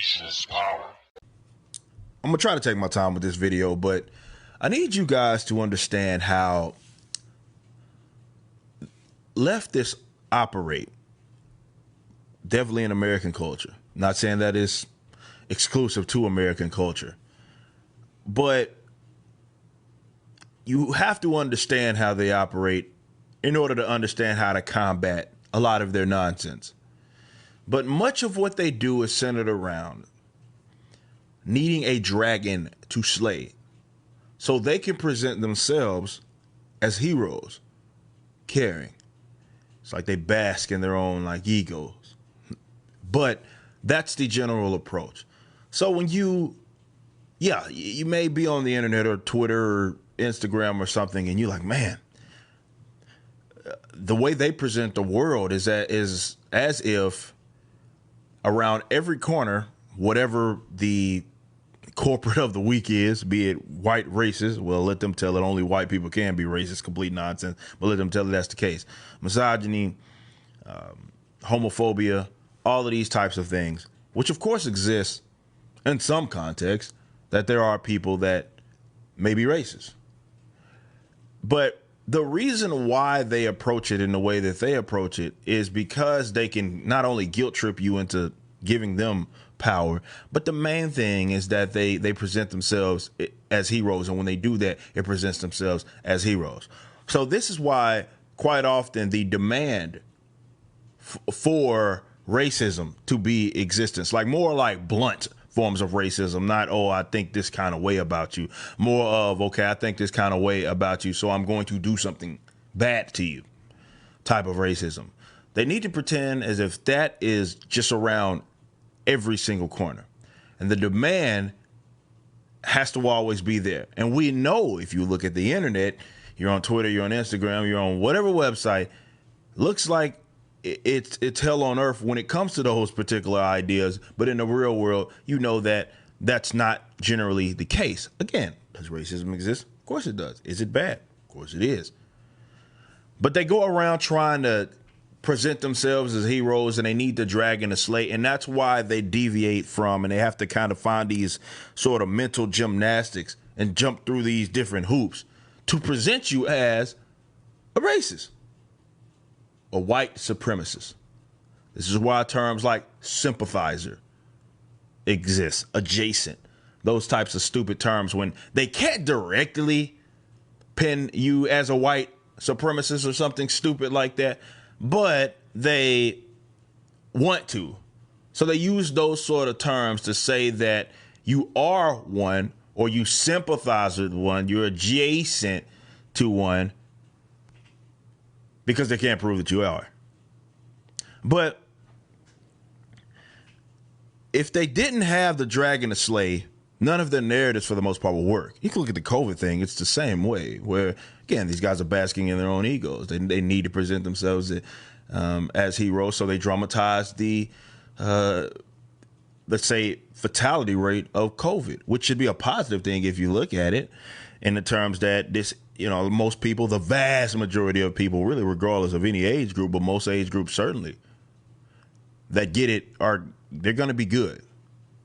racist power. I'm going to try to take my time with this video, but I need you guys to understand how leftists operate, definitely in American culture. Not saying that it's exclusive to American culture, but you have to understand how they operate in order to understand how to combat a lot of their nonsense. But much of what they do is centered around needing a dragon to slay so they can present themselves as heroes, caring. It's like they bask in their own like egos. But that's the general approach. So when you may be on the internet or Twitter or Instagram or something, and you're like, man, the way they present the world is as if around every corner, whatever the corporate of the week is, be it white racist, well, let them tell it only white people can be racist, complete nonsense, but let them tell it that's the case. Misogyny, homophobia, all of these types of things, which of course exists in some context, that there are people that may be racist. But the reason why they approach it in the way that they approach it is because they can not only guilt trip you into giving them power, but the main thing is that they present themselves as heroes. And when they do that, it presents themselves as heroes. So this is why quite often the demand for racism to be existence, like more like blunt forms of racism, not, oh, I think this kind of way about you, more of, okay, I think this kind of way about you, so I'm going to do something bad to you type of racism. They need to pretend as if that is just around every single corner. And the demand has to always be there. And we know, if you look at the internet, you're on Twitter, you're on Instagram, you're on whatever website, looks like it's hell on earth when it comes to those particular ideas. But in the real world, you know that that's not generally the case. Again, does racism exist? Of course it does. Is it bad? Of course it is. But they go around trying to present themselves as heroes, and they need the dragon to slay. And that's why they deviate from, and they have to kind of find these sort of mental gymnastics and jump through these different hoops to present you as a racist, a white supremacist. This is why terms like sympathizer exist, adjacent, those types of stupid terms, when they can't directly pin you as a white supremacist or something stupid like that, but they want to. So they use those sort of terms to say that you are one, or you sympathize with one, you're adjacent to one, because they can't prove that you are. But if they didn't have the dragon to slay, none of their narratives for the most part will work. You can look at the COVID thing. It's the same way, where, again, these guys are basking in their own egos. They need to present themselves as heroes. So they dramatize the, let's say, fatality rate of COVID, which should be a positive thing if you look at it in the terms that this, most people, the vast majority of people, really regardless of any age group, but most age groups certainly, that get it they're going to be good.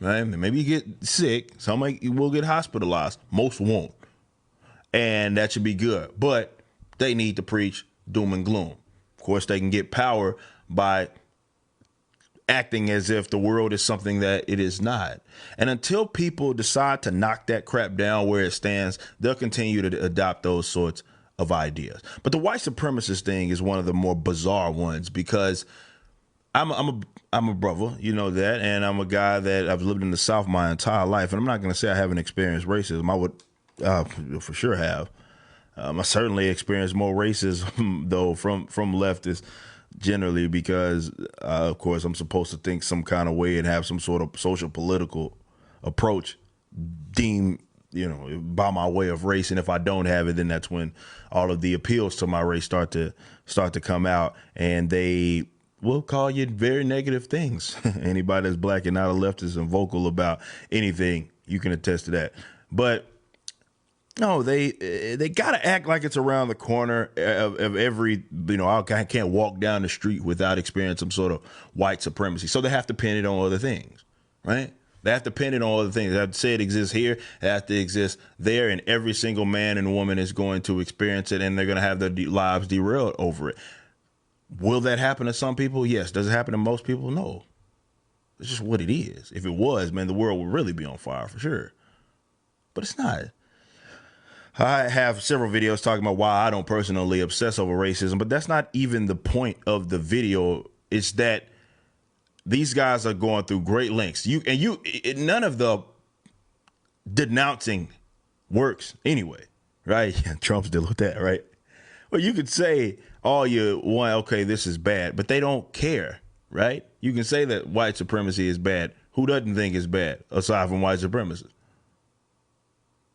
Right? Maybe you get sick. Some will get hospitalized. Most won't. And that should be good. But they need to preach doom and gloom. Of course, they can get power by acting as if the world is something that it is not. And until people decide to knock that crap down where it stands, they'll continue to adopt those sorts of ideas. But the white supremacist thing is one of the more bizarre ones, because I'm a brother, you know that, and I'm a guy that I've lived in the South my entire life, and I'm not going to say I haven't experienced racism. I would for sure have. I certainly experienced more racism though from leftists generally, because of course I'm supposed to think some kind of way and have some sort of social political approach deemed, by my way of race, and if I don't have it, then that's when all of the appeals to my race start to come out, and they will call you very negative things. Anybody that's black and not a leftist and vocal about anything, you can attest to that. But no, they got to act like it's around the corner of every, I can't walk down the street without experiencing some sort of white supremacy. So they have to pin it on other things, right? They have to pin it on other things. They have to say it exists here. It has to exist there. And every single man and woman is going to experience it, and they're going to have their lives derailed over it. Will that happen to some people? Yes. Does it happen to most people? No. It's just what it is. If it was, man, the world would really be on fire for sure. But it's not. I have several videos talking about why I don't personally obsess over racism, but that's not even the point of the video. It's that these guys are going through great lengths. None of the denouncing works anyway, right? Trump's dealing with that, right? Well, you could say all you want, okay, this is bad, but they don't care, right? You can say that white supremacy is bad. Who doesn't think it's bad aside from white supremacists?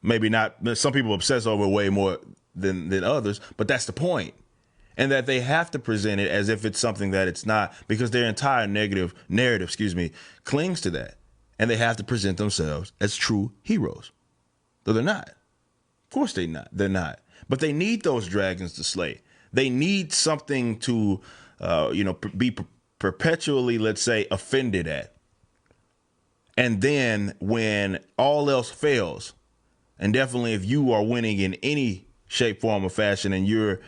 Maybe not. Some people obsess over it way more than others, but that's the point. And that they have to present it as if it's something that it's not, because their entire narrative, clings to that. And they have to present themselves as true heroes. Though they're not. Of course they're not. But they need those dragons to slay. They need something to, be perpetually, let's say, offended at. And then when all else fails, and definitely if you are winning in any shape, form, or fashion, and you're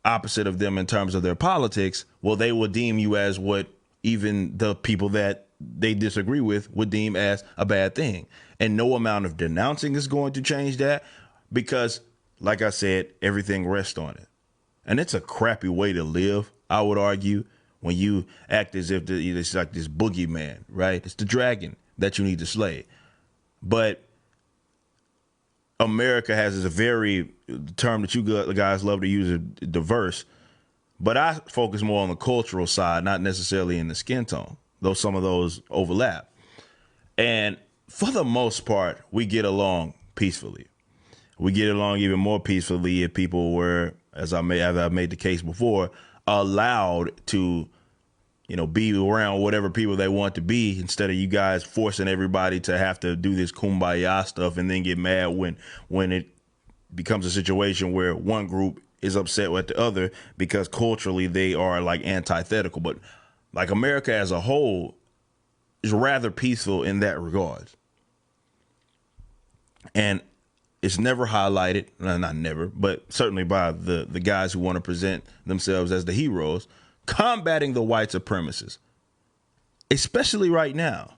opposite of them in terms of their politics, well, they will deem you as what even the people that they disagree with would deem as a bad thing. And no amount of denouncing is going to change that, because, like I said, everything rests on it. And it's a crappy way to live, I would argue, when you act as if it's like this boogeyman, right? It's the dragon that you need to slay. But America has this very term that you guys love to use, diverse, but I focus more on the cultural side, not necessarily in the skin tone, though some of those overlap. And for the most part, we get along peacefully. We get along even more peacefully if people were, as I've made the case before, allowed to, be around whatever people they want to be, instead of you guys forcing everybody to have to do this kumbaya stuff and then get mad when it becomes a situation where one group is upset with the other because culturally they are like antithetical. But like America as a whole is rather peaceful in that regard. And it's never highlighted, not never, but certainly by the guys who want to present themselves as the heroes, combating the white supremacists, especially right now.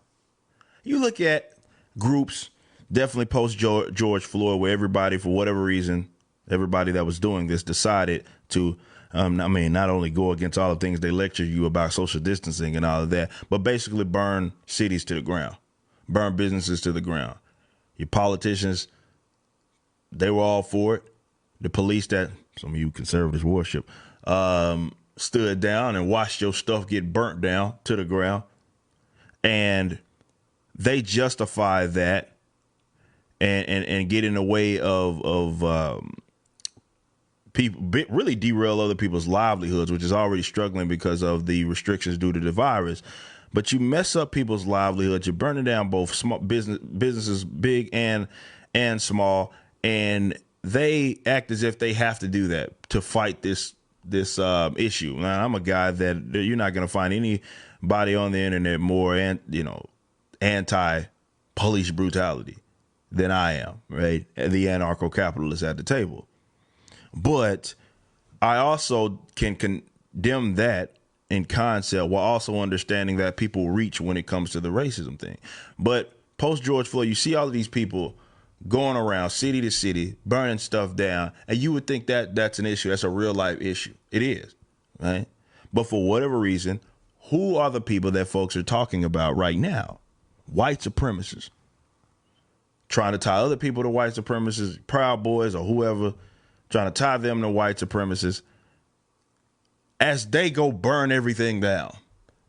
You look at groups, definitely post George Floyd, where everybody, for whatever reason, everybody that was doing this decided to, not only go against all the things they lecture you about, social distancing and all of that, but basically burn cities to the ground, burn businesses to the ground. Your politicians, they were all for it. The police that some of you conservatives worship, stood down and watched your stuff get burnt down to the ground. And they justify that and get in the way of people, really derail other people's livelihoods, which is already struggling because of the restrictions due to the virus. But you mess up people's livelihoods. You're burning down both small businesses, big and small, and they act as if they have to do that to fight this issue. Now, I'm a guy that you're not going to find anybody on the internet more anti-police brutality than I am, right? The anarcho-capitalist at the table. But I also can condemn that in concept while also understanding that people reach when it comes to the racism thing. But post George Floyd, you see all of these people going around city to city, burning stuff down, and you would think that that's an issue. That's a real life issue. It is, right? But for whatever reason, who are the people that folks are talking about right now? White supremacists. Trying to tie other people to white supremacists, Proud Boys or whoever, trying to tie them to white supremacists as they go burn everything down.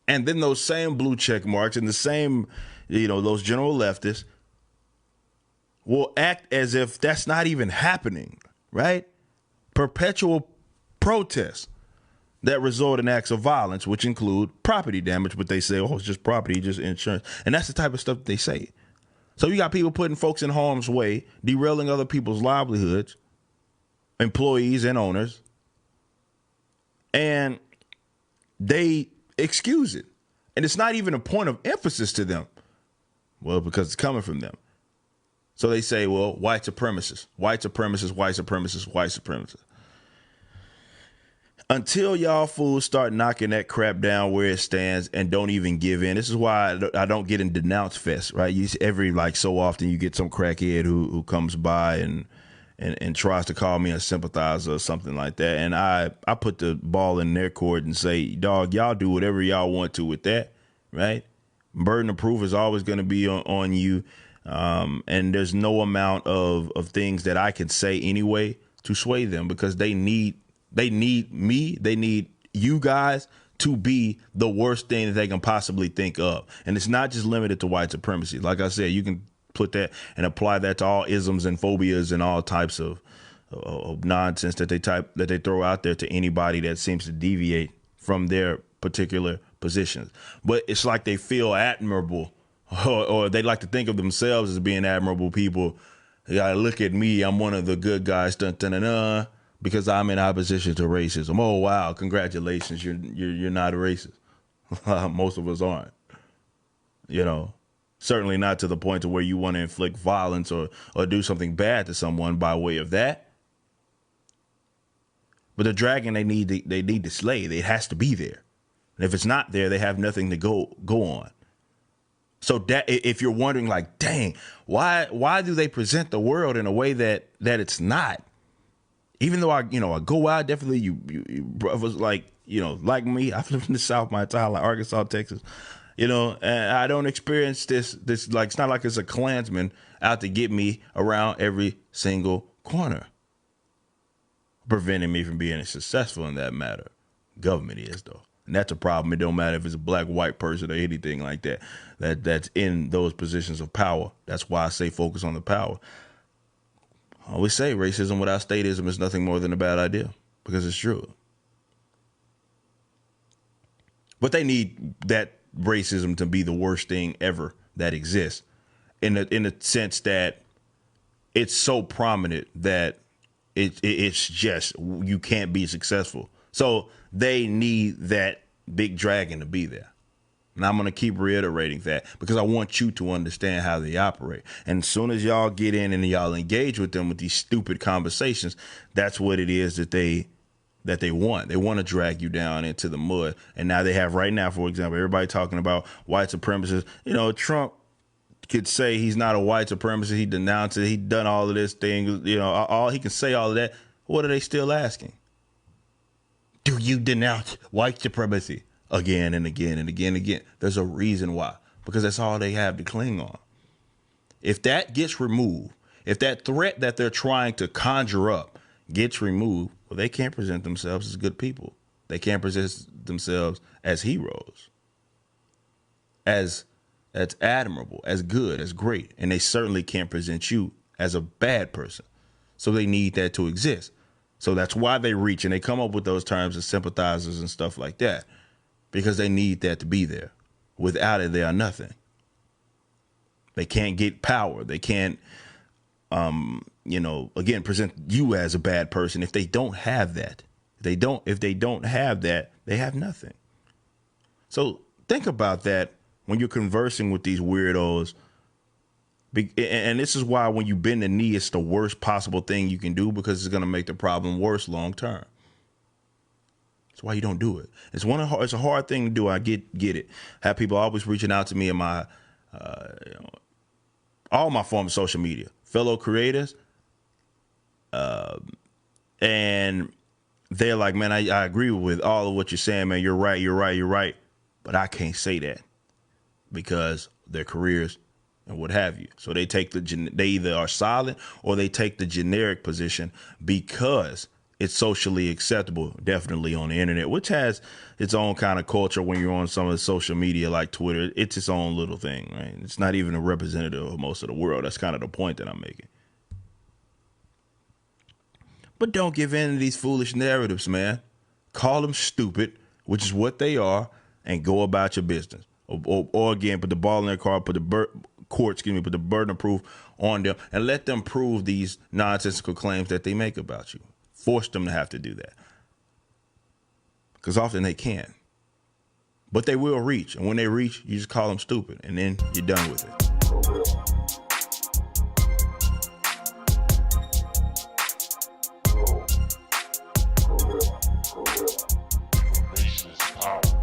And then those same blue check marks and the same, those general leftists will act as if that's not even happening, right? Perpetual protests that result in acts of violence, which include property damage, but they say, oh, it's just property, just insurance. And that's the type of stuff that they say. So you got people putting folks in harm's way, derailing other people's livelihoods, employees and owners, and they excuse it. And it's not even a point of emphasis to them. Well, because it's coming from them. So they say, well, white supremacists, white supremacists, white supremacists, white supremacists. Until y'all fools start knocking that crap down where it stands and don't even give in. This is why I don't get in denounce fest, right? Every like so often you get some crackhead who comes by and tries to call me a sympathizer or something like that. And I put the ball in their court and say, dog, y'all do whatever y'all want to with that, right? Burden of proof is always going to be on you. And there's no amount of things that I can say anyway to sway them, because they need me. They need you guys to be the worst thing that they can possibly think of. And it's not just limited to white supremacy. Like I said, you can put that and apply that to all isms and phobias and all types of nonsense that they throw out there to anybody that seems to deviate from their particular positions. But it's like they feel admirable, or they like to think of themselves as being admirable people. You gotta look at me. I'm one of the good guys. Dun, dun, dun, dun, because I'm in opposition to racism. Oh, wow. Congratulations. You're not a racist. Most of us aren't. You know, certainly not to the point to where you want to inflict violence or do something bad to someone by way of that. But the dragon they need to slay. It has to be there. And if it's not there, they have nothing to go on. So that if you're wondering, like, dang, why do they present the world in a way that it's not? Even though I go out, definitely you brothers like me, I've lived in the South my entire life, Arkansas, Texas, and I don't experience this like, it's not like it's a Klansman out to get me around every single corner, preventing me from being successful in that matter. Government is, though. And that's a problem. It don't matter if it's a black, white person or anything like that, that's in those positions of power. That's why I say focus on the power. I always say racism without statism is nothing more than a bad idea, because it's true. But they need that racism to be the worst thing ever that exists, in the sense that it's so prominent that it's just, you can't be successful. So they need that big dragon to be there. And I'm going to keep reiterating that, because I want you to understand how they operate. And as soon as y'all get in and y'all engage with them with these stupid conversations, that's what it is that they want. They want to drag you down into the mud. And now they have right now, for example, everybody talking about white supremacists. Trump could say he's not a white supremacist. He denounced it. He done all of this thing. All he can say all of that. What are they still asking? Do you denounce white supremacy? Again and again and again and again. There's a reason why. Because that's all they have to cling on. If that gets removed, if that threat that they're trying to conjure up gets removed, well, they can't present themselves as good people. They can't present themselves as heroes, as admirable, as good, as great. And they certainly can't present you as a bad person. So they need that to exist. So that's why they reach and they come up with those terms as sympathizers and stuff like that, because they need that to be there. Without it, they are nothing. They can't get power. They can't, again, present you as a bad person if they don't have that. If they don't have that, they have nothing. So think about that when you're conversing with these weirdos. And this is why when you bend the knee, it's the worst possible thing you can do, because it's going to make the problem worse long term. That's why you don't do it. It's a hard thing to do. I get it. Have people always reaching out to me in my all my forms of social media, fellow creators, and they're like, man, I agree with all of what you're saying, man. You're right. But I can't say that because their careers and what have you. So they either are silent or they take the generic position because it's socially acceptable, definitely on the internet, which has its own kind of culture. When you're on some of the social media like Twitter, it's its own little thing, right? It's not even a representative of most of the world. That's kind of the point that I'm making. But don't give in to these foolish narratives, man. Call them stupid, which is what they are, and go about your business. Or again, put the ball in their court, put the burden of proof on them, and let them prove these nonsensical claims that they make about you. Force them to have to do that, because often they can. But they will reach, and when they reach, you just call them stupid, and then you're done with it. Information is power.